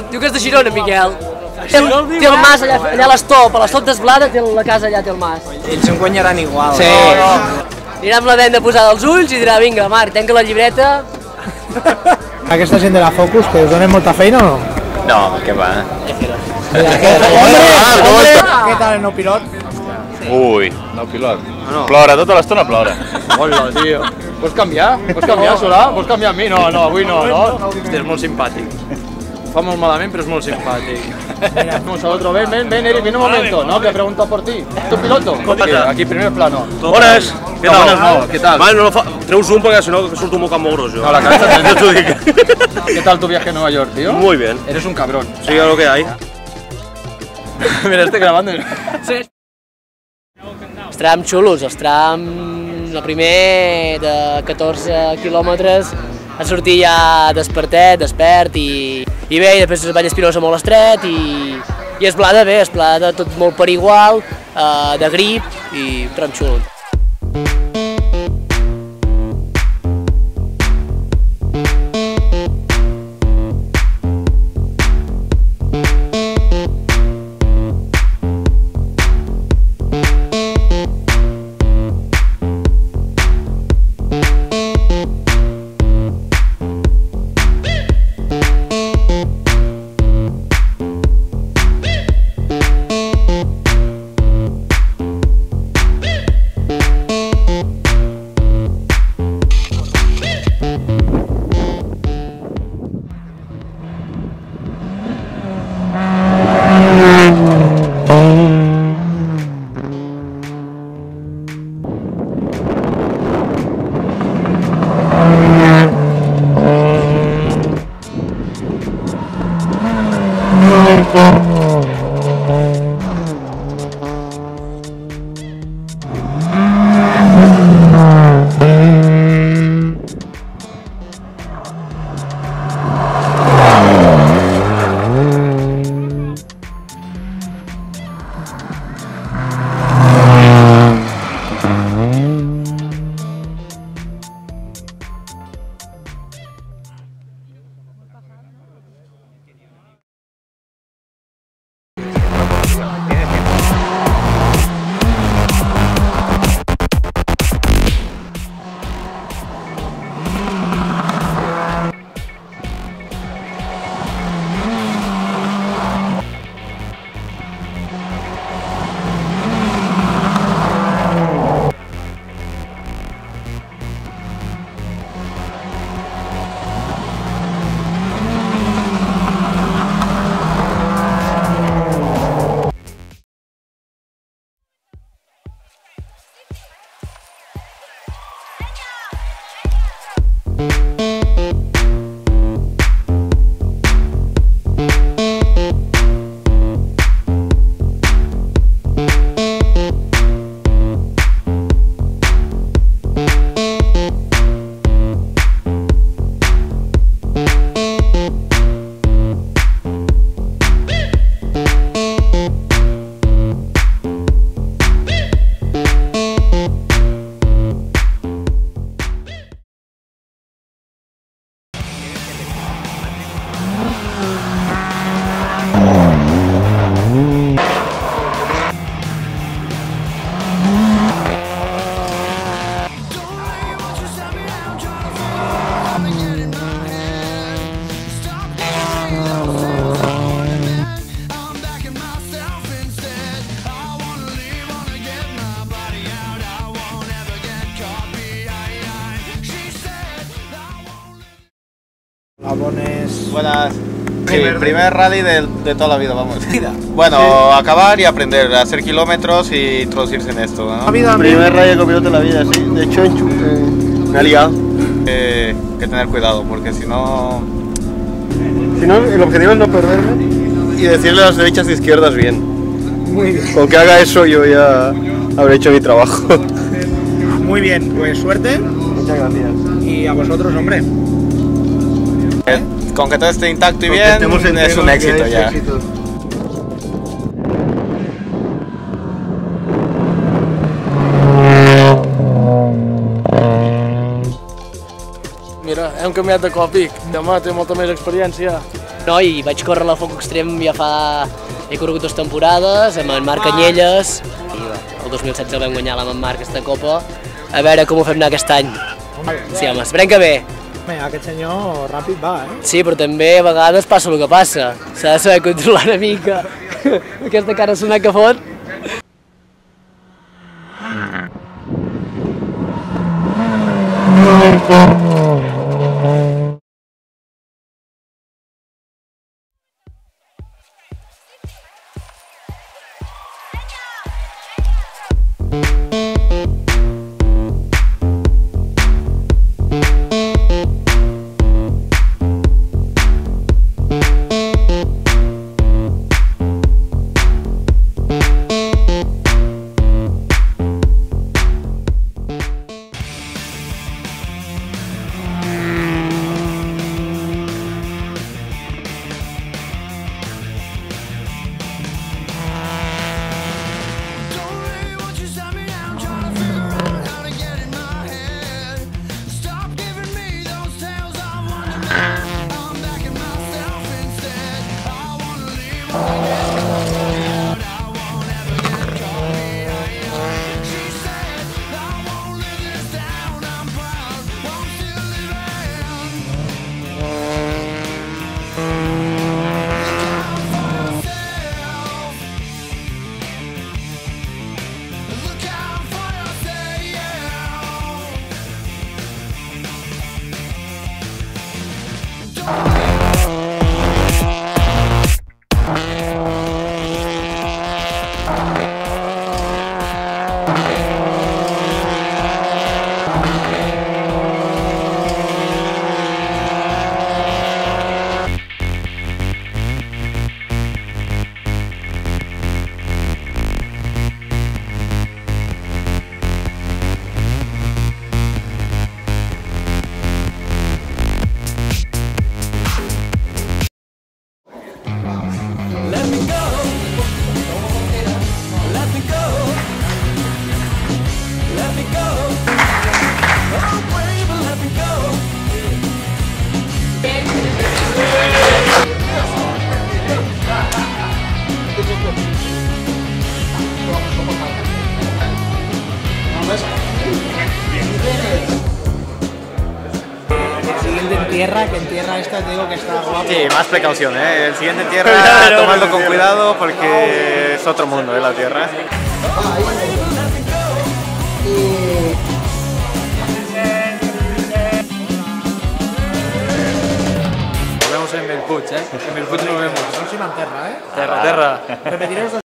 Diu que és de Girona, Miquel. Té el mas allà a l'Estop, a l'Estop d'Esblada, té la casa allà, té el mas. Ells en guanyaran igual. Sí. Anirà amb la venda posada als ulls i dirà, vinga, Marc, tanca la llibreta. Aquesta gent de la Focus, que us donen molta feina o no? No, què va? Què tal el nou pilot? Ui, nou pilot. Plora, tota l'estona plora. Hola, tio. Vols canviar? Vols canviar, Solà? Vols canviar amb mi? No, no, avui no, no? Hòstia, és molt simpàtic. Fa molt malament, però és molt simpàtic. Vamos a otro, ven, Eric, ven un momento, ¿no? Que he preguntado por ti. ¿Tu piloto? Aquí, primer plano. Bones! Què tal? No, què tal? Vale, no, treu zoom perquè si no surto un mocat molt gros, jo. No, la cabeza te lo digo. ¿Qué tal tu viaje a Nueva York, tío? Muy bien. Eres un cabrón. Sí, lo que hay. Mira, estoy grabando. Sí. Els trams xulos, els trams, el primer de 14 quilòmetres, a sortir ja despertet, despert i bé, i després Vall Espinosa molt estret i Esblada bé, Esblada tot molt per igual, de grip i un tram xulo. Buenas. Sí, primer rally de toda la vida, vamos. Bueno, acabar y aprender a hacer kilómetros y introducirse en esto, ¿no? Primer rally de copiloto de la vida, sí. De hecho, me ha liado. Que tener cuidado, porque si no... Si no, el objetivo es no perderme y decirle a las derechas e izquierdas bien. Muy bien. Con que haga eso yo ya habré hecho mi trabajo. Muy bien, pues suerte. Muchas gracias. Y a vosotros, hombre. Con que todo esté intacto y Con que bien, estemos es enteros, un éxito es ya. éxito. Mira, hem canviat de còpic. Demà té molta més experiència. No, i vaig córrer a la Foc Extrem ja fa... He corregut 2 temporades amb en Marc Canyelles i el 2016 el vam guanyar amb en Marc aquesta copa. A veure com ho fem anar aquest any. Sí, home, esperem que bé. Home, aquest senyor ràpid va, eh? Sí, però també a vegades passa el que passa. S'ha de saber controlar una mica aquesta cara sonat que fot. Que en tierra esta te digo que está guapo. Sí, más precaución, ¿eh? El siguiente en tierra, tomarlo con cuidado porque es otro mundo, ¿eh? La tierra. Nos vemos en Bellpuig, ¿eh? En Bellpuig nos vemos. Próxima en tierra, ¿eh? Terra, terra. Repetiré los